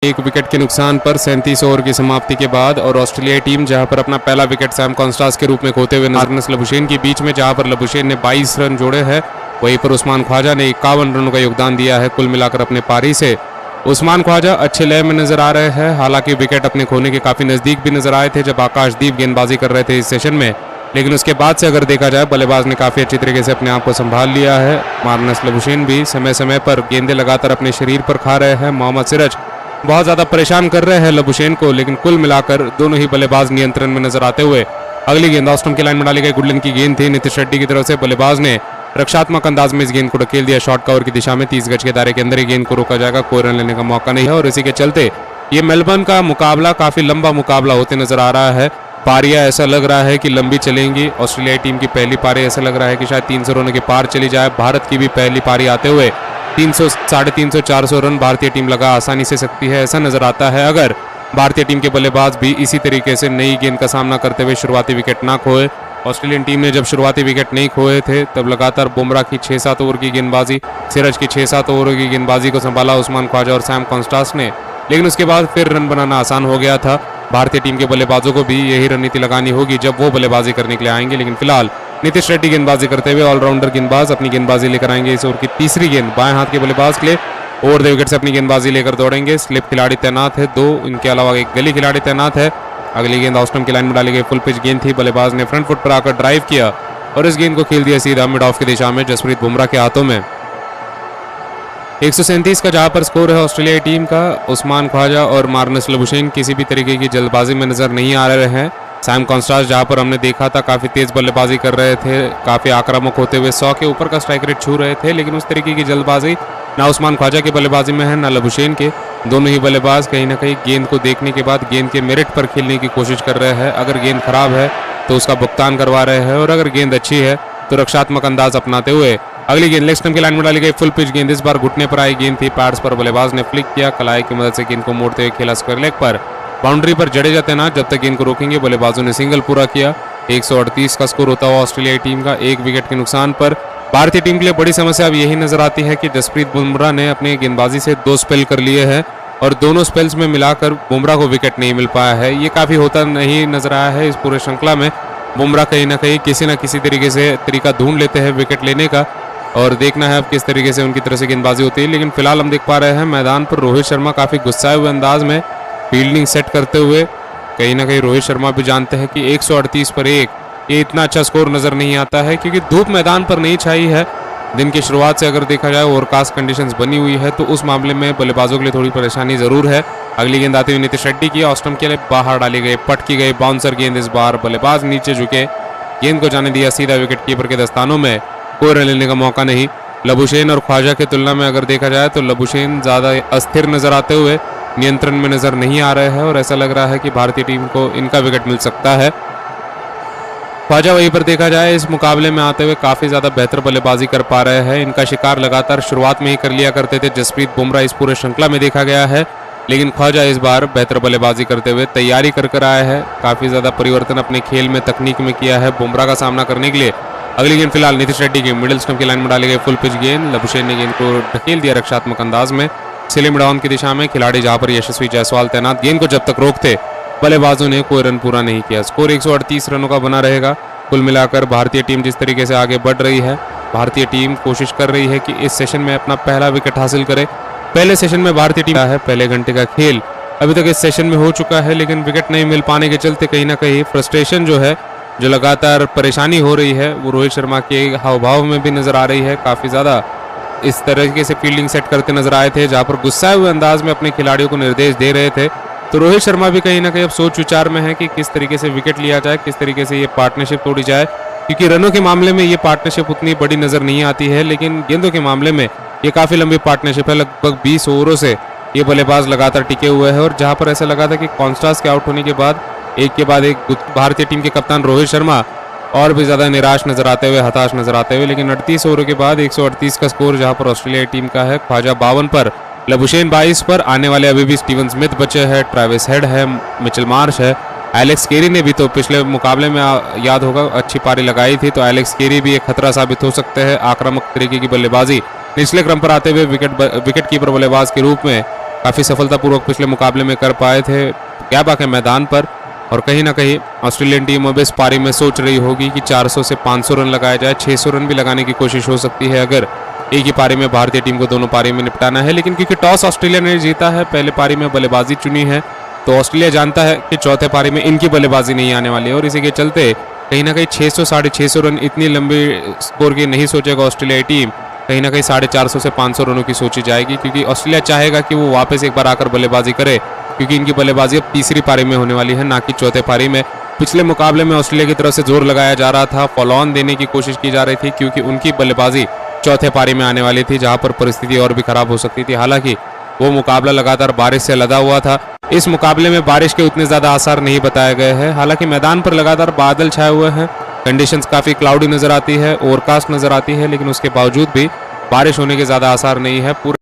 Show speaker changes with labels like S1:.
S1: एक विकेट के नुकसान पर 37 ओवर की समाप्ति के बाद और ऑस्ट्रेलियाई टीम जहां पर अपना पहला विकेट सैम कॉन्स्टास के रूप में खोते हुए मार्नस लबुशेन के बीच में, जहां पर लबुशेन ने 22 रन जोड़े हैं, वहीं पर उस्मान ख्वाजा ने 51 रनों का योगदान दिया है कुल मिलाकर अपने पारी से। उस्मान ख्वाजा अच्छे लय में नजर आ रहे हैं, हालांकि विकेट अपने खोने के काफी नजदीक भी नजर आए थे जब आकाशदीप गेंदबाजी कर रहे थे इस सेशन में, लेकिन उसके बाद से अगर देखा जाए बल्लेबाज ने काफी अच्छी तरीके से अपने आप को संभाल लिया है। मार्नस लबुशेन भी समय समय पर गेंदें लगातार अपने शरीर पर खा रहे हैं। मोहम्मद सिराज बहुत ज्यादा परेशान कर रहे हैं लबुशेन को, लेकिन कुल मिलाकर दोनों ही बल्लेबाज नियंत्रण में नजर आते हुए। अगली गेंद ऑफ स्टंप की लाइन में डाली गई गुडलिन की गेंद थी नीतीश रेड्डी की तरफ से। बल्लेबाज ने रक्षात्मक अंदाज में इस गेंद को ढकेल दिया शॉर्ट कवर की दिशा में। 30 गज के दायरे के अंदर ही गेंद को रोका जाएगा, कोई रन लेने का मौका नहीं है और इसी के चलते ये मेलबर्न का मुकाबला काफी लंबा मुकाबला होते नजर आ रहा है। पारियां ऐसा लग रहा है कि लंबी चलेंगी। ऑस्ट्रेलियाई टीम की पहली पारी ऐसा लग रहा है कि शायद 300 रनों के पार चली जाए। भारत की भी पहली पारी आते हुए 300, 350, 400 रन भारतीय टीम लगा आसानी से सकती है, ऐसा नजर आता है अगर भारतीय टीम के बल्लेबाज भी इसी तरीके से नई गेंद का सामना करते हुए शुरुआती विकेट ना खोए। ऑस्ट्रेलियन टीम ने जब शुरुआती विकेट नहीं खोए थे तब लगातार बुमराह की 6-7 ओवर की गेंदबाजी, सिराज की 6-7 ओवर की गेंदबाजी को संभाला उस्मान ख्वाजा और सैम कॉन्स्टास ने, लेकिन उसके बाद फिर रन बनाना आसान हो गया था। भारतीय टीम के बल्लेबाजों को भी यही रणनीति लगानी होगी जब वो बल्लेबाजी करने के लिए आएंगे, लेकिन फिलहाल नीतीश रेड्डी गेंदबाजी करते हुए ऑलराउंडर गेंदबाज अपनी गेंदबाजी लेकर आएंगे। इस ओवर की तीसरी गेंद बाएं हाथ के बल्लेबाज के लिए ओवर द विकेट से अपनी गेंदबाजी लेकर दौड़ेंगे। स्लिप खिलाड़ी तैनात है 2, इनके अलावा एक गली खिलाड़ी तैनात है। अगली गेंद ऑफ स्टंप की लाइन में डाली गई फुल पिच गेंद थी। बल्लेबाज ने फ्रंट फुट पर आकर ड्राइव किया और इस गेंद को खेल दिया सीधा मिड ऑफ की दिशा में जसप्रीत बुमराह के हाथों में। 137 का जहां पर स्कोर है ऑस्ट्रेलियाई टीम का। उस्मान ख्वाजा और मार्नस लबुशेन किसी भी तरीके की जल्दबाजी में नजर नहीं आ रहे हैं। सैम कॉन्स्टास जहां पर हमने देखा था काफी तेज बल्लेबाजी कर रहे थे, काफी आक्रामक होते हुए 100 के ऊपर का स्ट्राइक रेट छू रहे थे, लेकिन उस तरीके की जल्दबाजी ना उस्मान ख्वाजा की बल्लेबाजी में है ना लबुशेन के। दोनों ही बल्लेबाज कहीं ना कहीं गेंद को देखने के बाद गेंद के मेरिट पर खेलने की कोशिश कर रहे हैं। अगर गेंद खराब है तो उसका भुगतान करवा रहे हैं और अगर गेंद अच्छी है तो रक्षात्मक अंदाज अपनाते हुए। अगली गेंद लेग स्टंप की लाइन में डाली गई फुल पिच गेंद, इस बार घुटने पर आई गेंद थी, पैड्स पर बल्लेबाज ने फ्लिक किया, कलाई की मदद से गेंद को मोड़ते हुए खेला स्क्वायर लेग पर। बाउंड्री पर जडेजा तैनात, जब तक गेंद को रोकेंगे बल्लेबाजों ने सिंगल पूरा किया। 138 का स्कोर होता हुआ ऑस्ट्रेलियाई टीम का एक विकेट के नुकसान पर। भारतीय टीम के लिए बड़ी समस्या अब यही नजर आती है कि जसप्रीत बुमराह ने अपनी गेंदबाजी से 2 स्पेल कर लिए हैं और दोनों स्पेल्स में मिलाकर बुमराह को विकेट नहीं मिल पाया है। ये काफी होता नहीं नजर आया है इस पूरे श्रृंखला में। बुमराह कहीं ना कहीं किसी न किसी तरीके से तरीका ढूंढ लेते हैं विकेट लेने का और देखना है अब किस तरीके से उनकी तरफ से गेंदबाजी होती है। लेकिन फिलहाल हम देख पा रहे हैं मैदान पर रोहित शर्मा काफी गुस्साए हुए अंदाज में फील्डिंग सेट करते हुए। कहीं ना कहीं रोहित शर्मा भी जानते हैं कि 138 पर 1 ये इतना अच्छा स्कोर नजर नहीं आता है, क्योंकि धूप मैदान पर नहीं छाई है। दिन की शुरुआत से अगर देखा जाए ओवरकास्ट कंडीशंस बनी हुई है तो उस मामले में बल्लेबाजों के लिए थोड़ी परेशानी जरूर है। अगली गेंद आती हुई नीतीश रेड्डी की ऑफ स्टंप के लिए बाहर डाली गई, पट की गई बाउंसर गेंद, इस बार बल्लेबाज नीचे झुके, गेंद को जाने दिया सीधा विकेट कीपर के दस्तानों में, कोई रन लेने का मौका नहीं। लबुशेन और ख्वाजा की तुलना में अगर देखा जाए तो लबुशेन ज्यादा अस्थिर नजर आते हुए नियंत्रण में नजर नहीं आ रहे हैं और ऐसा लग रहा है कि भारतीय टीम को इनका विकेट मिल सकता है। ख्वाजा वहीं पर देखा जाए इस मुकाबले में आते हुए काफी ज्यादा बेहतर बल्लेबाजी कर पा रहे हैं। इनका शिकार लगातार शुरुआत में ही कर लिया करते थे जसप्रीत बुमराह, इस पूरे श्रृंखला में देखा गया है, लेकिन ख्वाजा इस बार बेहतर बल्लेबाजी करते हुए तैयारी कर आए हैं। काफी ज्यादा परिवर्तन अपने खेल में तकनीक में किया है बुमराह का सामना करने के लिए। अगली गेंद फिलहाल नीतीश रेड्डी की मिडिल स्टंप की लाइन में डाली गई फुल पिच गेंद, लबुशेन ने गेंद को ढकेल दिया रक्षात्मक अंदाज में स्लिम डाउन की दिशा में। खिलाड़ी जहां पर यशस्वी जायसवाल तैनात, गेंद को जब तक रोकते बल्लेबाजों ने कोई रन पूरा नहीं किया। स्कोर 138 रनों का बना रहेगा। कुल मिलाकर भारतीय टीम जिस तरीके से आगे बढ़ रही है, भारतीय टीम कोशिश कर रही है कि इस सेशन में अपना पहला विकेट हासिल करे। पहले सेशन में भारतीय टीम है, पहले घंटे का खेल अभी तक इस सेशन में हो चुका है, लेकिन विकेट नहीं मिल पाने के चलते कहीं ना कहीं फ्रस्ट्रेशन जो है, जो लगातार परेशानी हो रही है, वो रोहित शर्मा के हाव भाव में भी नजर आ रही है। काफी ज्यादा इस तरीके से फील्डिंग सेट करते नजर आए थे जहां पर गुस्साए हुए अंदाज में अपने खिलाड़ियों को निर्देश दे रहे थे। तो रोहित शर्मा भी कहीं ना कहीं अब सोच विचार में है कि किस तरीके से विकेट लिया जाए, किस तरीके से ये पार्टनरशिप तोड़ी जाए, क्योंकि रनों के मामले में ये पार्टनरशिप उतनी बड़ी नजर नहीं आती है, लेकिन गेंदों के मामले में ये काफी लंबी पार्टनरशिप है। लगभग 20 ओवरों से ये बल्लेबाज लगातार टिके हुए हैं और जहां पर ऐसा लगा था कि कॉन्स्टास के आउट होने के बाद एक के बाद एक भारतीय टीम के कप्तान रोहित शर्मा और भी ज्यादा निराश नजर आते हुए, हताश नजर आते हुए, लेकिन 38 ओवरों के बाद 138 का स्कोर जहां पर ऑस्ट्रेलियाई टीम का है। ख्वाजा 52 पर, लबुशेन 22 पर। आने वाले अभी भी स्टीवन स्मिथ बचे हैं, ट्रेविस हेड है, मिचेल मार्श है, एलेक्स केरी ने भी तो पिछले मुकाबले में याद होगा अच्छी पारी लगाई थी, तो एलेक्स केरी भी एक खतरा साबित हो सकते हैं। आक्रामक तरीके की बल्लेबाजी निचले क्रम पर आते हुए विकेट कीपर बल्लेबाज के रूप में काफ़ी सफलतापूर्वक पिछले मुकाबले में कर पाए थे गैबा के मैदान पर। और कहीं ना कहीं ऑस्ट्रेलियन टीम अब इस पारी में सोच रही होगी कि 400 से 500 रन लगाया जाए, 600 रन भी लगाने की कोशिश हो सकती है अगर एक ही पारी में भारतीय टीम को दोनों पारी में निपटाना है। लेकिन क्योंकि टॉस ऑस्ट्रेलिया ने जीता है, पहले पारी में बल्लेबाजी चुनी है, तो ऑस्ट्रेलिया जानता है कि चौथे पारी में इनकी बल्लेबाजी नहीं आने वाली है और इसी के चलते कहीं ना कहीं 600 साढ़े 600 रन इतनी लंबी स्कोर की नहीं सोचेगा ऑस्ट्रेलियाई टीम। कहीं ना कहीं 450 से 500 रनों की सोची जाएगी, क्योंकि ऑस्ट्रेलिया चाहेगा कि वो वापस एक बार आकर बल्लेबाजी करे, क्योंकि इनकी बल्लेबाजी अब तीसरी पारी में होने वाली है, ना कि चौथे पारी में। पिछले मुकाबले में ऑस्ट्रेलिया की तरफ से जोर लगाया जा रहा था, फॉलो ऑन देने की कोशिश की जा रही थी, क्योंकि उनकी बल्लेबाजी चौथे पारी में आने वाली थी, जहां पर परिस्थिति और भी खराब हो सकती थी। हालांकि वो मुकाबला लगातार बारिश से लदा हुआ था। इस मुकाबले में बारिश के उतने ज्यादा आसार नहीं बताए गए हैं। हालांकि मैदान पर लगातार बादल छाए हुए हैं, कंडीशंस काफी क्लाउडी नजर आती है, ओवरकास्ट नजर आती है, लेकिन उसके बावजूद भी बारिश होने के ज्यादा आसार नहीं है। पूरे